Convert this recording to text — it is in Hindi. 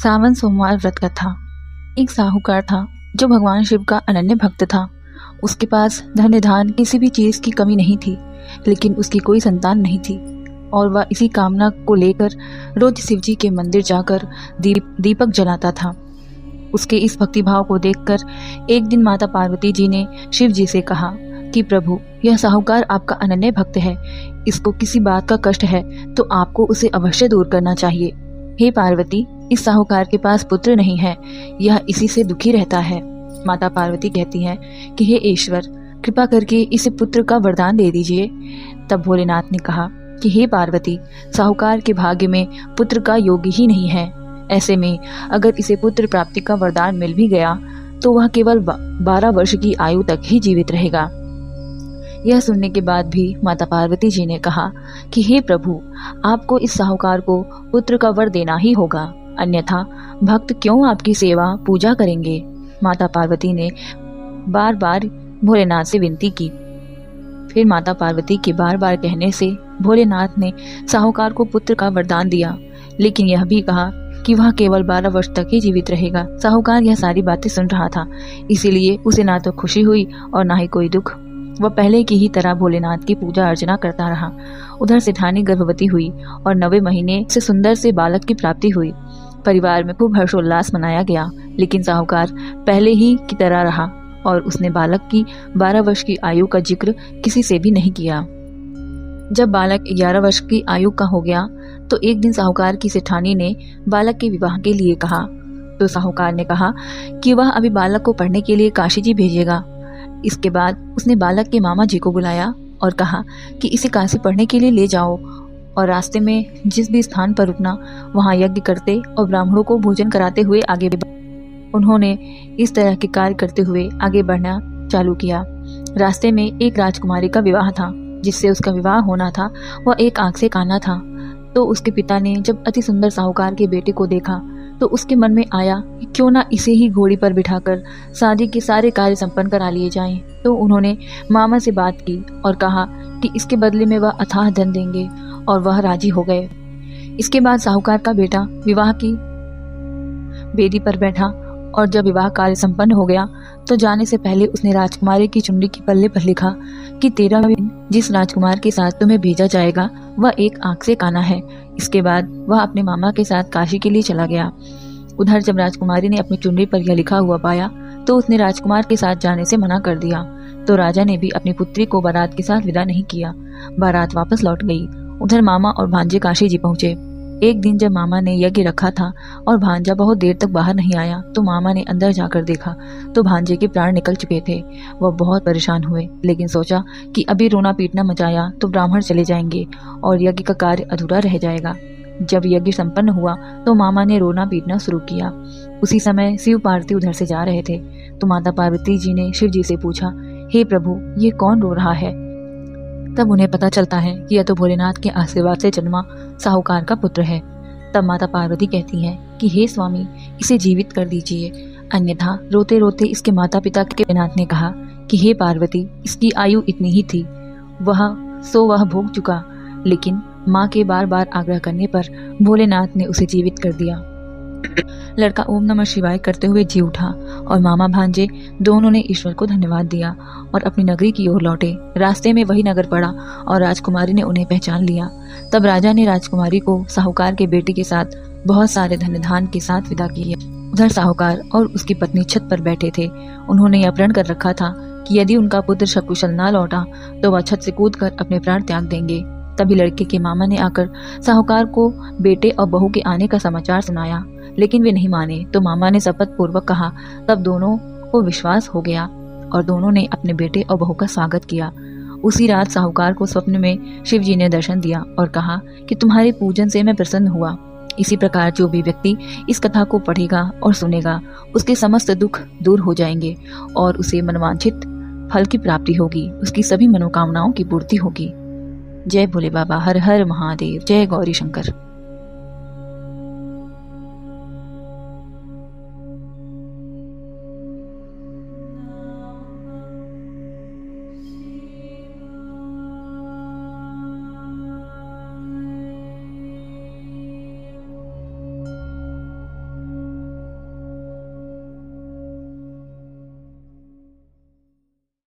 सावन सोमवार व्रत कथा। एक साहूकार था जो भगवान शिव का अनन्य भक्त था। उसके पास धन धान किसी भी चीज की कमी नहीं थी, लेकिन उसकी कोई संतान नहीं थी और वह इसी कामना को लेकर रोज शिवजी के मंदिर जाकर दीपक जलाता था। उसके इस भक्तिभाव को देखकर एक दिन माता पार्वती जी ने शिव जी से कहा कि प्रभु, यह साहूकार आपका अनन्य भक्त है, इसको किसी बात का कष्ट है तो आपको उसे अवश्य दूर करना चाहिए। हे पार्वती, इस साहूकार के पास पुत्र नहीं है, यह इसी से दुखी रहता है। माता पार्वती कहती हैं कि हे ईश्वर, कृपा करके इसे पुत्र का वरदान दे दीजिए। तब भोलेनाथ ने कहा कि हे पार्वती, साहूकार के भाग्य में पुत्र का योग ही नहीं है। ऐसे में अगर इसे पुत्र प्राप्ति का वरदान मिल भी गया तो वह केवल 12 वर्ष की आयु तक ही जीवित रहेगा। यह सुनने के बाद भी माता पार्वती जी ने कहा कि हे प्रभु, आपको इस साहूकार को पुत्र का वर देना ही होगा, अन्यथा भक्त क्यों आपकी सेवा पूजा करेंगे। माता पार्वती ने बार बार भोलेनाथ से विनती की। फिर माता पार्वती के बार बार कहने से भोलेनाथ ने साहूकार को पुत्र का वरदान दिया, लेकिन यह भी कहा कि वह केवल 12 वर्ष तक ही जीवित रहेगा। साहूकार यह सारी बातें सुन रहा था, इसीलिए उसे ना तो खुशी हुई और ना ही कोई दुख। वह पहले की ही तरह भोलेनाथ की पूजा अर्चना करता रहा। उधर सेठानी गर्भवती हुई और 9वें महीने से सुंदर से बालक की प्राप्ति हुई। परिवार में खूब हर्षोल्लास मनाया गया, लेकिन साहूकार पहले ही की तरह रहा और उसने बालक की 12 वर्ष की आयु का जिक्र किसी से भी नहीं किया। जब बालक 11 वर्ष की आयु का हो गया तो एक दिन साहूकार की सेठानी ने बालक के विवाह के लिए कहा। तो साहूकार ने कहा कि वह अभी बालक को पढ़ने के लिए काशी जी भेजेगा। इसके बाद उसने बालक के मामा जी को बुलाया और कहा कि इसे काशी पढ़ने के लिए ले जाओ और रास्ते में जिस भी स्थान पर रुकना वहां यज्ञ करते और ब्राह्मणों को भोजन कराते हुए आगे उन्होंने इस तरह के कार्य करते हुए आगे बढ़ना चालू किया। रास्ते में एक राजकुमारी का विवाह था, जिससे उसका विवाह होना था। वह एक आंख से काना था। तो उसके पिता ने जब अति सुंदर साहूकार के बेटे को देखा तो उसके मन में आया कि क्यों ना इसे ही घोड़ी पर बिठाकर शादी के सारे कार्य संपन्न करा लिए जाएं। तो उन्होंने मामा से बात की और कहा कि इसके बदले में वह अथाह धन देंगे, और वह राजी हो गए। इसके बाद साहूकार का बेटा विवाह की वेदी पर बैठा और जब विवाह कार्य संपन्न हो गया तो जाने से पहले उसने राजकुमारी की चुंडी के पल्ले पर लिखा कि 13 दिन जिस राजकुमार के साथ तुम्हें भेजा जाएगा वह एक आंख से काना है। इसके बाद वह अपने मामा के साथ काशी के लिए चला गया। उधर जब राजकुमारी ने अपनी चुंडी पर यह लिखा हुआ पाया तो उसने राजकुमार के साथ जाने से मना कर दिया। तो राजा ने भी अपनी पुत्री को बारात के साथ विदा नहीं किया। बारात वापस लौट गई। उधर मामा और भांजे काशी जी पहुंचे। एक दिन जब मामा ने यज्ञ रखा था और भांजा बहुत देर तक बाहर नहीं आया तो मामा ने अंदर जाकर देखा तो भांजे के प्राण निकल चुके थे। वह बहुत परेशान हुए, लेकिन सोचा कि अभी रोना पीटना मचाया तो ब्राह्मण चले जाएंगे और यज्ञ का कार्य अधूरा रह जाएगा। जब यज्ञ संपन्न हुआ तो मामा ने रोना पीटना शुरू किया। उसी समय शिव पार्वती उधर से जा रहे थे तो माता पार्वती जी ने शिव जी से पूछा, हे प्रभु, ये कौन रो रहा है। तब उन्हें पता चलता है कि यह तो भोलेनाथ के आशीर्वाद से जन्मा साहूकार का पुत्र है। तब माता पार्वती कहती है कि हे स्वामी, इसे जीवित कर दीजिए, अन्यथा। रोते रोते इसके माता पिता के भोलेनाथ ने कहा कि हे पार्वती, इसकी आयु इतनी ही थी, वह भोग चुका। लेकिन माँ के बार बार आग्रह करने पर भोलेनाथ ने उसे जीवित कर दिया। लड़का ओम नमः शिवाय करते हुए जी उठा और मामा भांजे दोनों ने ईश्वर को धन्यवाद दिया और अपनी नगरी की ओर लौटे। रास्ते में वही नगर पड़ा और राजकुमारी ने उन्हें पहचान लिया। तब राजा ने राजकुमारी को साहूकार के बेटे के साथ बहुत सारे धन धान के साथ विदा किया। उधर साहूकार और उसकी पत्नी छत पर बैठे थे। उन्होंने यह प्रण कर रखा था कि यदि उनका पुत्र सकुशल न लौटा तो वह छत से कूदकर अपने प्राण त्याग देंगे। तभी लड़के के मामा ने आकर साहूकार को बेटे और बहू के आने का समाचार सुनाया, लेकिन वे नहीं माने। तो मामा ने शपथ पूर्वक कहा। तब दोनों को विश्वास हो गया और दोनों ने अपने बेटे और बहू का स्वागत किया। उसी रात साहूकार को स्वप्न में शिव जी ने दर्शन दिया और कहा कि तुम्हारे पूजन से मैं प्रसन्न हुआ। इसी प्रकार जो भी व्यक्ति इस कथा को पढ़ेगा और सुनेगा उसके समस्त दुख दूर हो जाएंगे और उसे मनवांछित फल की प्राप्ति होगी, उसकी सभी मनोकामनाओं की पूर्ति होगी। जय भोले बाबा, हर हर महादेव, जय गौरी शंकर।